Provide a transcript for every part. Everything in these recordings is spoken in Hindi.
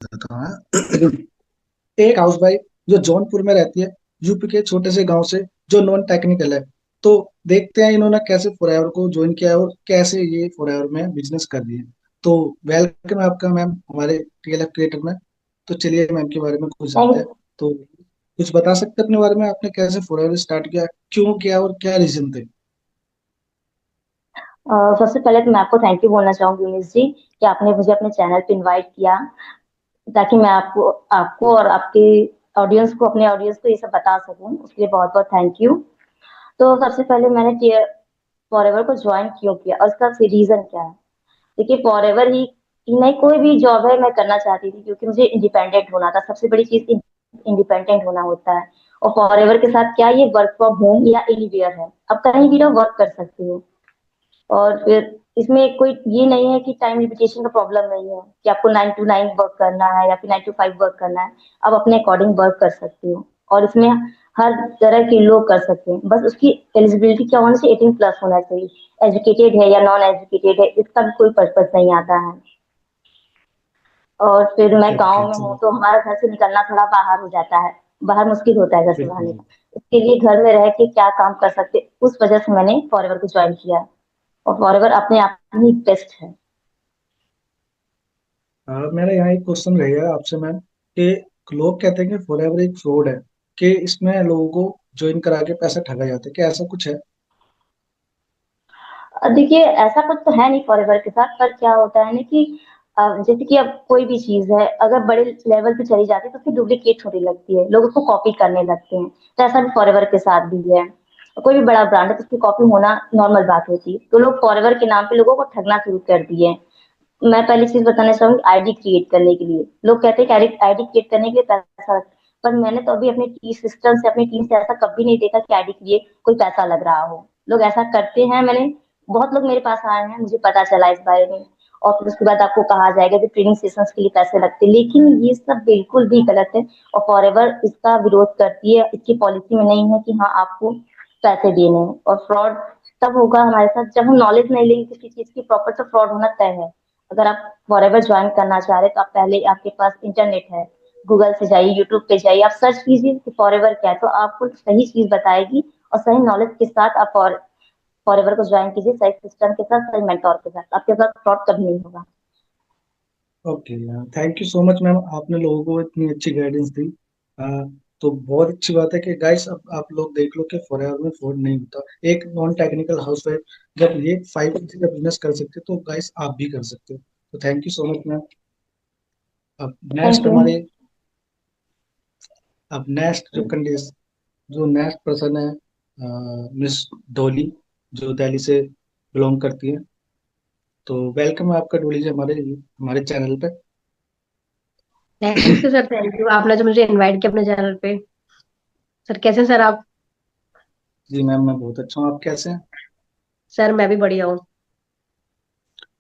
देता हूँ हाँ। एक हाउस वाइफ जो जौनपुर में रहती है, यूपी के छोटे से गांव से, जो नॉन टेक्निकल है। तो देखते हैं इन्होंने कैसे फॉरएवर को ज्वाइन किया है और कैसे ये फॉरएवर में बिजनेस कर दिए। तो वेलकम है आपका मैम हमारे टीएलएफ क्रिएटर में। तो चलिए मैम के बारे में कुछ जानते हैं। थैंक तो कुछ बता सकते हैं अपने बारे में, आपने कैसे फॉरएवर स्टार्ट किया, क्यों किया और क्या रीजन थे। सबसे पहले तो मैं आपको थैंक यू बोलना चाहूंगी उमेश जी कि आपने मुझे अपने चैनल पे इनवाइट किया ताकि मैं आपको आपको और आपके ऑडियंस को अपने ऑडियंस को ये सब बता सकूं। उसके लिए बहुत बहुत थैंक यू। तो सबसे पहले मैंने फॉरएवर को ज्वाइन क्यों किया और उसका रीजन क्या है। देखिए, फॉरएवर ही नहीं, कोई भी जॉब है मैं करना चाहती थी क्योंकि मुझे इंडिपेंडेंट होना था। सबसे बड़ी चीज इंडिपेंडेंट होना होता है। और फॉरएवर के साथ क्या, ये वर्क फ्रॉम होम या एनीवेयर है, आप कहीं भी रहो वर्क कर सकते हो। और फिर इसमें कोई ये नहीं है कि टाइम लिमिटेशन का प्रॉब्लम नहीं है कि आपको 9 to 9 वर्क करना है या फिर 9 to 5 वर्क करना है। आप अपने अकॉर्डिंग वर्क कर सकते हो और इसमें हर तरह के लोग कर सकते हैं। बस उसकी एलिजिबिलिटी क्या होना चाहिए, 18+ होना चाहिए। एजुकेटेड है या नॉन एजुकेटेड है, इसका भी कोई पर्पज नहीं आता है। और फिर मैं ओके ओके गाँव में हूँ चलो। तो हमारा घर से निकलना थोड़ा बाहर हो जाता है। बाहर मुश्किल होता है घर से बाहर बिल्कुल। निकलना। इसके लिए घर में रह के क्या काम कर सकते, उस वजह से मैंने फॉरएवर को ज्वाइन किया। और फॉरएवर अपने आप में बेस्ट है। मेरा यहाँ एक क्वेश्चन रहेगा आपसे मैम कि लोग कहते हैं कि फॉरएवर एक फ्रॉड है, कि इसमें लोगों को ज्वाइन करा के पैसा ठगा जाता है, क्या ऐसा कुछ है। देखिए, ऐसा कुछ तो है नहीं फॉरएवर के साथ, पर क्या होता है ना कि जैसे कि अब कोई भी चीज है अगर बड़े लेवल पे चली जाती है तो फिर डुप्लीकेट होने लगती है, लोग उसको कॉपी करने लगते हैं। तो ऐसा भी फॉरएवर के साथ भी है। कोई भी बड़ा ब्रांड है तो उसकी कॉपी होना नॉर्मल बात होती है, तो लोग फॉरएवर के नाम पे लोगों को ठगना शुरू कर दिए। मैं पहली चीज बताना चाहूंगी, आईडी क्रिएट करने के लिए लोग कहते हैं कि आईडी क्रिएट करने के लिए पैसा लगता है। पर मैंने तो अभी अपने टी सिस्टम से, अपनी टीम से ऐसा कभी नहीं देखा कि आईडी के लिए कोई पैसा लग रहा हो। लोग ऐसा करते हैं, मैंने बहुत लोग मेरे पास आए हैं, मुझे पता चला इस बारे में। और फिर उसके बाद आपको कहा जाएगा कि ट्रेनिंग सेशंस के लिए पैसे लगते हैं, लेकिन ये सब बिल्कुल भी गलत है। और फॉरएवर इसका विरोध करती है, इसकी पॉलिसी में नहीं है कि हाँ आपको पैसे देने हैं। और फ्रॉड तब होगा हमारे साथ जब हम नॉलेज नहीं लेंगे किसी चीज की प्रॉपर, तो फ्रॉड होना तय है। अगर आप फॉरएवर ज्वाइन करना चाह रहे हैं तो आप पहले, आपके पास इंटरनेट है, गूगल से जाइए, यूट्यूब पे जाइए, आप सर्च कीजिए कि फॉरएवर क्या है, तो आपको सही चीज बताएगी। और सही नॉलेज के साथ आप फॉरएवर को ज्वाइन कीजिए, सही सिस्टम के साथ, सही मेंटोर के साथ, आपके साथ फ्रॉड कभी नहीं होगा। Okay, thank you so much ma'am, आपने लोगों को इतनी अच्छी गाइडेंस दी। तो बहुत अच्छी बात है कि गाइस अब आप लोग देख लो कि फॉरएवर में फ्रॉड नहीं होता। एक नॉन टेक्निकल हाउस वाइफ जब ये 5 का बिजनेस कर सकते हो, तो गाइस आप भी कर सकते हो। तो thank you so much ma'am. अब थैंक नेक्स्ट यू। हमारे, अब नेक्स्ट जो कंडीशन, जो नेक्स्ट पर्सन है, मिस डोली, जो दिल्ली से बिलोंग करती है। तो वेलकम है आपका डोली जी हमारे हमारे चैनल पे। Thank you sir, thank you, आपने जो मुझे इनवाइट किया अपने चैनल पे। सर कैसे हैं सर आप? जी मैम मैं बहुत अच्छा हूँ, आप कैसे हैं। सर मैं भी बढ़िया हूँ।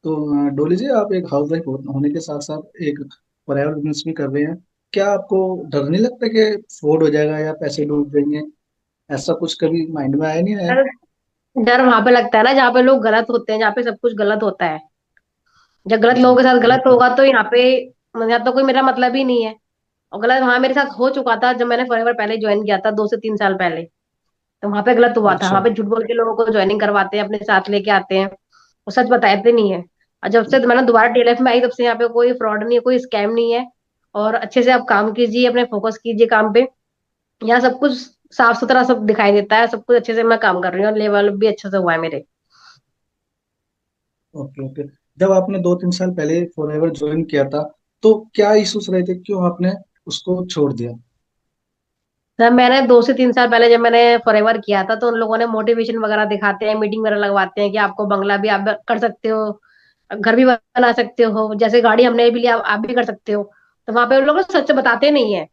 तो डोली जी, आप एक हाउस वाइफ होने के साथ साथ एक प्राइवेट बिजनेस भी कर रहे हैं। क्या आपको डर नहीं लगता कि फ्रॉड हो जाएगा या पैसे डूब जाएंगे, ऐसा कुछ कभी माइंड में आया नहीं आया। सर डर वहां पे लगता है ना जहाँ पे लोग गलत होते हैं, जहाँ पे सब कुछ गलत होता है। जब गलत जी लोगों के साथ गलत बिल्कुल। होगा तो यहाँ पे यहाँ तो कोई मेरा मतलब ही नहीं है। और गलत वहां मेरे साथ हो चुका था जब मैंने फॉरएवर पहले ज्वाइन किया था, 2 से 3 साल पहले। तो वहां पे गलत हुआ था, अच्छा। वहां पे झूठ बोल के लोगों को ज्वाइनिंग करवाते हैं, अपने साथ लेके आते हैं, वो सच बताते नहीं है। और जब से मैंने दोबारा टीएलएफ में आई तब से यहाँ पे कोई फ्रॉड नहीं है, कोई स्कैम नहीं है। और अच्छे से आप काम कीजिए, अपने फोकस कीजिए काम पे। यहाँ सब कुछ साफ सुथरा सब दिखाई देता है, सब कुछ अच्छे से मैं काम कर रही हूँ और लेवल भी अच्छे से हुआ है मेरे। Okay okay. जब आपने 2-3 साल पहले फॉरएवर ज्वाइन किया था, तो क्या इश्यूज रहे थे, क्यों आपने उसको छोड़ दिया। सर मैंने 2 से 3 साल पहले जब मैंने फॉरएवर किया था तो उन लोगों ने मोटिवेशन वगैरह दिखाते हैं, मीटिंग वगैरह लगवाते हैं कि आपको बंगला भी आप कर सकते हो, घर भी बना सकते हो, जैसे गाड़ी हमने भी लिया आप भी कर सकते हो। तो वहां पे उन लोग सच बताते नहीं है।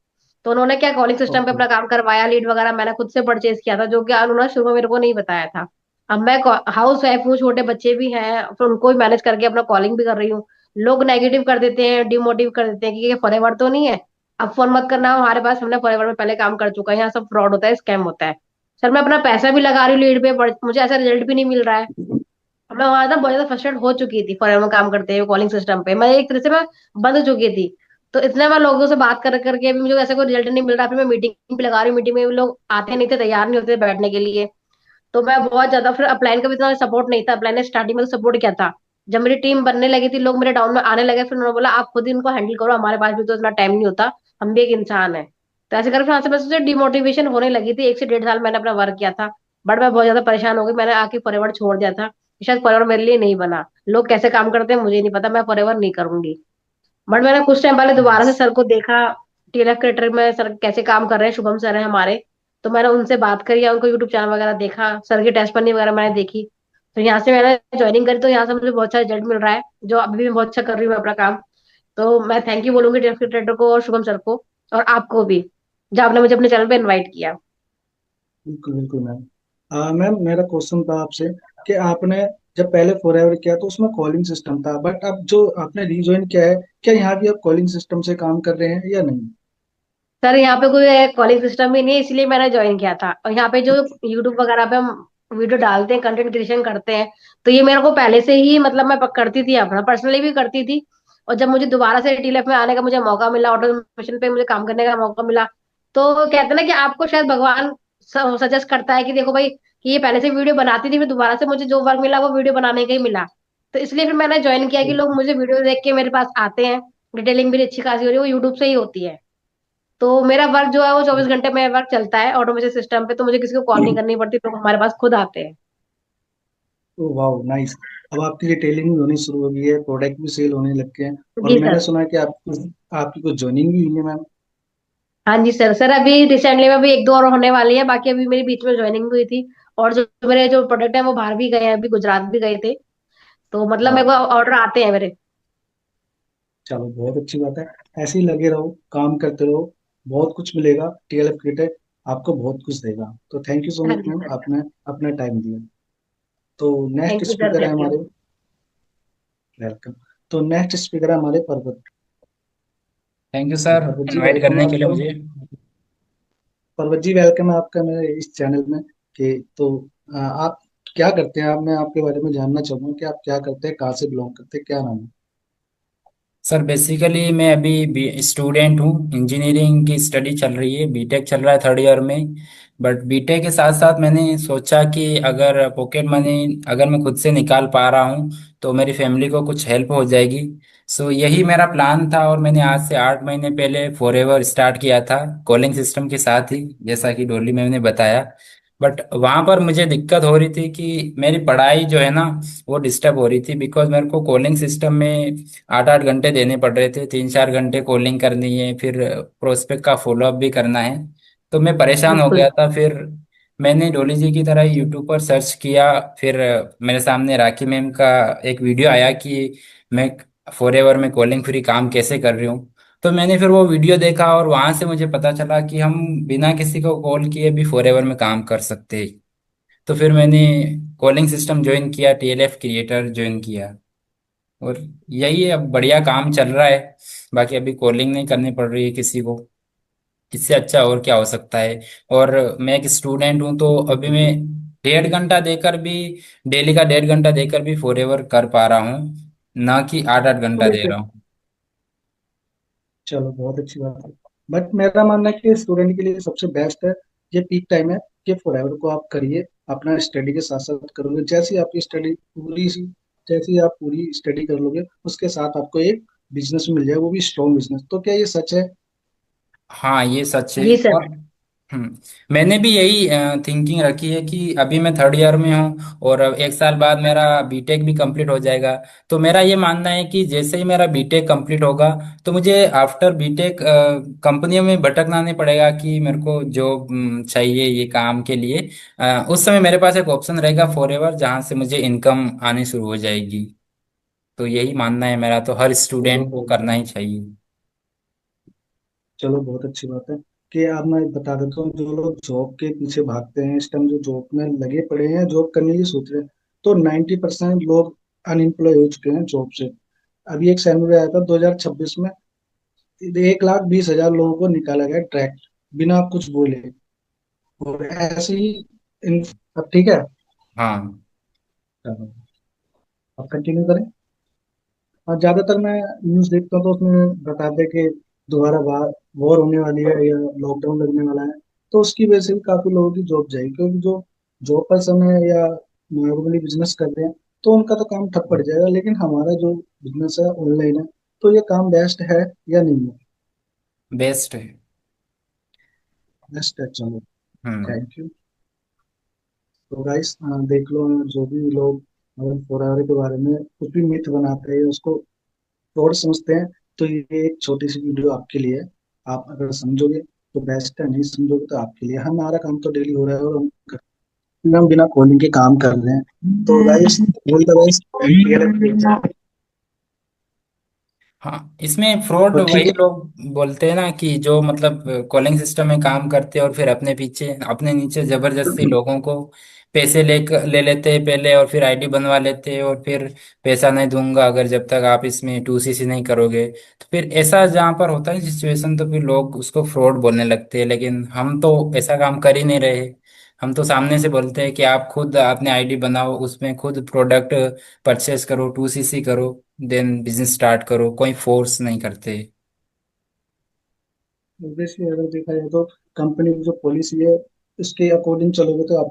तो उन्होंने क्या, कॉलिंग सिस्टम पे ओके। अपना काम करवाया, लीड वगैरह मैंने खुद से परचेज किया था, जो कि उन्होंने शुरू में मेरे को नहीं बताया था। अब मैं हाउस वाइफ हूँ, छोटे बच्चे भी हैं, फिर उनको भी मैनेज करके अपना कॉलिंग भी कर रही हूँ। लोग नेगेटिव कर देते हैं, डिमोटिव कर देते हैं कि ये फॉरएवर तो नहीं है, अब फोन मत करना हमारे पास, हमने फॉरएवर में पहले काम कर चुका है, यहाँ सब फ्रॉड होता है, स्कैम होता है। सर मैं अपना पैसा भी लगा रही हूँ लीड पे, मुझे ऐसा रिजल्ट भी नहीं मिल रहा है। मैं वहां ना बहुत ज्यादा फ्रस्ट्रेट हो चुकी थी फॉरन में काम करते हुए, कॉलिंग सिस्टम पे मैं एक तरह से मैं बंद हो चुकी थी। तो इतने मैं लोगों से बात कर करके भी मुझे ऐसा कोई रिजल्ट नहीं मिल रहा। फिर मैं मीटिंग पे लगा रही हूँ, मीटिंग में भी लोग आते नहीं थे, तैयार नहीं होते बैठने के लिए। तो मैं बहुत ज्यादा, फिर अपलाइन का भी इतना सपोर्ट नहीं था। अपलाइन ने स्टार्टिंग में तो सपोर्ट किया था, जब मेरी टीम बनने लगी थी, लोग मेरे डाउन में आने लगे, फिर उन्होंने बोला आप खुद ही इनको हैंडल करो, हमारे पास भी तो इतना टाइम नहीं होता, हम भी एक इंसान है। तो ऐसे करके फिर यहाँ से मैं सोचा डिमोटिवेशन होने लगी थी। 1 से 1.5 साल मैंने अपना वर्क किया था, बट मैं बहुत ज्यादा परेशान हो गई, मैंने आके फॉरएवर छोड़ दिया था कि शायद फॉरएवर मेरे लिए नहीं बना। लोग कैसे काम करते हैं मुझे नहीं पता, मैं फॉरएवर नहीं करूंगी। बट मैंने कुछ टाइम पहले दोबारा से नाइस। सर को देखा, टीएलएफ क्रिएटर में सर कैसे काम कर रहे हैं, शुभम सर है हमारे। तो मैंने उनसे बात करी या उनको यूट्यूब चैनल वगैरह देखा, सर की टेस्ट पन्नी वगैरह मैंने देखी। तो यहाँ से मैंने ज्वाइनिंग करी, तो यहाँ से मुझे बहुत अच्छा रिजल्ट मिल रहा है, जो अभी भी मैं बहुत अच्छा कर रही हूँ अपना काम। तो मैं थैंक यू बोलूंगी टीएलएफ क्रिएटर को और शुभम सर को, और आपको भी, जो आपने मुझे अपने चैनल पे इन्वाइट किया। बिल्कुल बिल्कुल मैम। मैम मेरा क्वेश्चन था आपसे कि आपने जब पहले फॉरएवर किया तो उसमें कॉलिंग सिस्टम था, बट अब जो आपने रीज्वाइन किया है, क्या यहाँ भी आप कॉलिंग सिस्टम से काम कर रहे हैं या नहीं? सर यहाँ पे कोई कॉलिंग सिस्टम भी नहीं है, इसलिए मैंने ज्वाइन किया था। और यहाँ पे जो यूट्यूब वगैरह पे हम वीडियो डालते हैं, कंटेंट क्रिएशन करते हैं, तो ये मेरे को पहले से ही, मतलब मैं करती थी, अपना पर्सनली भी करती थी। और जब मुझे दोबारा से टीएलएफ में आने का मुझे मौका मिला, ऑटोमेशन पे मुझे काम करने का मौका मिला, तो कहते हैं ना कि आपको शायद भगवान सजेस्ट करता है कि देखो भाई, कि ये पहले से वीडियो बनाती थी, फिर दोबारा से मुझे जो वर्क मिला वो वीडियो बनाने का ही मिला। तो इसलिए फिर मैंने ज्वाइन किया कि लोग मुझे वीडियो देख के मेरे पास आते हैं। डिटेलिंग भी अच्छी खासी हो रही है, वो यूट्यूब से ही होती है। तो मेरा वर्क जो है वो 24 घंटे में वर्क चलता है ऑटोमेशन सिस्टम पे, तो मुझे किसी को कॉल नहीं करनी पड़ती, लोग हमारे पास खुद आते हैं। ओ वाह नाइस। अब आपकी रिटेलिंग भी होनी शुरू हो गई है, प्रोडक्ट भी सेल होने लग गए हैं, और जी मैंने सर। सुना है कि आपकी कुछ ज्वाइनिंग भी हुई है मैम। हाँ जी सर। सर अभी रिसेंटली में अभी 1-2 और होने वाली है, बाकी अभी मेरी बीच में ज्वाइनिंग हुई थी। और जो मेरे जो प्रोडक्ट है वो बाहर भी गए हैं, अभी गुजरात भी गए थे। तो मतलब मेरे वाह, को ऑर्डर आते हैं मेरे। चलो बहुत अच्छी बात है। ऐसे ही लगे रहो, काम करते रहो, बहुत कुछ मिलेगा। टीएलएफ क्रिएटेड आपको बहुत कुछ देगा। तो थैंक यू सो हाँ मच जी मैम, सर। आपने अपना टाइम दिया। तो next thank you sir, speaker है थैंक यू। हमारे। वेलकम। तो नेक्स्ट स्पीकर है हमारे पर्वत। थैंक यू तो सर पर्वत जी इनवाइट वेलकम है करने के लिए आपका। मुझे। पर्वत जी वेलकम है आपका मेरे इस चैनल में। कि तो आप क्या करते हैं? आप, मैं आपके बारे में जानना चाहूंगा कि आप क्या करते हैं, कहाँ से बिलोंग करते हैं, क्या नाम है? सर बेसिकली मैं अभी स्टूडेंट हूँ, इंजीनियरिंग की स्टडी चल रही है, बीटेक चल रहा है 3rd ईयर में। बट बीटेक के साथ साथ मैंने सोचा कि अगर पॉकेट मनी अगर मैं खुद से निकाल पा रहा हूँ तो मेरी फैमिली को कुछ हेल्प हो जाएगी। सो यही मेरा प्लान था, और मैंने आज से 8 महीने पहले फॉरएवर स्टार्ट किया था, कॉलिंग सिस्टम के साथ ही, जैसा कि डोली मैम ने बताया। बट वहाँ पर मुझे दिक्कत हो रही थी कि मेरी पढ़ाई जो है ना वो डिस्टर्ब हो रही थी, बिकॉज मेरे को कॉलिंग सिस्टम में 8-8 घंटे देने पड़ रहे थे, 3-4 घंटे कॉलिंग करनी है, फिर प्रोस्पेक्ट का फॉलोअप भी करना है। तो मैं परेशान हो बिल्कुल। गया था। फिर मैंने डोली जी की तरह यूट्यूब पर सर्च किया। फिर मेरे सामने राखी मैम का एक वीडियो आया कि मैं फॉरएवर में कॉलिंग फ्री काम कैसे कर रही हूँ। तो मैंने फिर वो वीडियो देखा, और वहां से मुझे पता चला कि हम बिना किसी को कॉल किए भी फॉरएवर में काम कर सकते हैं। तो फिर मैंने कॉलिंग सिस्टम ज्वाइन किया, टीएलएफ क्रिएटर ज्वाइन किया, और यही है, अब बढ़िया काम चल रहा है। बाकी अभी कॉलिंग नहीं करनी पड़ रही है किसी को, इससे अच्छा और क्या हो सकता है। और मैं एक स्टूडेंट हूँ, तो अभी मैं 1.5 घंटा देकर भी, डेली का 1.5 घंटा देकर भी फॉरएवर कर पा रहा हूँ, ना कि 8-8 घंटा दे बिल्कुल। रहा हूँ। चलो बहुत अच्छी बात है। बट मेरा मानना है कि स्टूडेंट के लिए सबसे बेस्ट है, ये पीक टाइम है कि फॉरएवर को आप करिए। अपना स्टडी के साथ साथ करोगे, जैसे ही आपकी स्टडी पूरी सी, जैसे ही आप पूरी स्टडी कर लोगे, उसके साथ आपको एक बिजनेस मिल जाए, वो भी स्ट्रॉन्ग बिजनेस। तो क्या ये सच है? हाँ ये सच है। जी और सर। मैंने भी यही थिंकिंग रखी है कि अभी मैं 3rd ईयर में हूँ, और अब 1 साल बाद मेरा बीटेक भी कंप्लीट हो जाएगा। तो मेरा ये मानना है कि जैसे ही मेरा बीटेक कंप्लीट होगा, तो मुझे आफ्टर बीटेक कंपनियों में भटकना नहीं पड़ेगा कि मेरे को जॉब चाहिए ये काम के लिए। उस समय मेरे पास एक ऑप्शन रहेगा फॉरएवर, जहाँ से मुझे इनकम आनी शुरू हो जाएगी। तो यही मानना है मेरा, तो हर चलो स्टूडेंट को करना ही चाहिए। चलो बहुत अच्छी बात है। कि अब मैं बता देता हूँ, जो लोग जॉब के पीछे भागते हैं इस टाइम, जो जॉब में लगे पड़े हैं, जॉब करने की सोच रहे हैं, तो 90% लोग अनएम्प्लॉय हो चुके हैं जॉब से। अभी एक सैलरी आया था 2026 में, 1,20,000 लोगों को निकाला गया डायरेक्ट, बिना कुछ बोले। और ऐसे ही अब ठीक है। हाँ। चलो, अब कंटिन्यू करें। और ज्यादातर मैं न्यूज देखता हूँ तो उसमें बताते हैं कि दोबारा वॉर होने वाली है या लॉकडाउन लगने वाला है, तो उसकी वजह से भी काफी लोगों की जॉब जाएगी, क्योंकि जो जॉब पर्सन है या नॉर्मली बिजनेस कर रहे हैं तो उनका तो काम ठप पड़ जाएगा, लेकिन हमारा जो बिजनेस है ऑनलाइन है, तो ये काम बेस्ट है या नहीं है? बेस्ट है। बेस्ट है, चलो। हम्म। Thank you. तो गाइस देख लो, जो भी लोग मतलब फोरएवर के बारे में कुछ भी मिथ बनाते हैं उसको फ्रॉड समझते हैं, तो ये एक छोटी सी वीडियो आपके लिए है। आप अगर समझोगे तो बेस्ट है, नहीं समझोगे तो आपके लिए। हमारा काम तो डेली हो रहा है और हम बिना कॉलिंग के काम कर रहे हैं। तो गाइस बोल दो गाइस। हाँ, इसमें फ्रॉड तो ठीक वही है। लोग बोलते हैं ना कि जो मतलब कॉलिंग सिस्टम में काम करते हैं और फिर अपने पीछे अपने नीचे जबरदस्ती लोगों को पैसे ले लेते हैं पहले, और फिर आईडी बनवा लेते हैं, और फिर पैसा नहीं दूंगा अगर जब तक आप इसमें 2CC नहीं करोगे। तो फिर ऐसा जहाँ पर होता है सिचुएशन, तो फिर लोग उसको फ्रॉड बोलने लगते हैं, लेकिन हम तो ऐसा काम कर ही नहीं रहे। हम तो सामने से बोलते हैं कि आप खुद अपने आईडी बनाओ, उसमें खुद प्रोडक्ट परचेस करो, 2CC करो, देन बिजनेस स्टार्ट करो, कोई फोर्स नहीं करते। ऑब्वियसली अगर देखा जाए तो कंपनी की जो पॉलिसी है उसके अकॉर्डिंग चलोगे तो आपको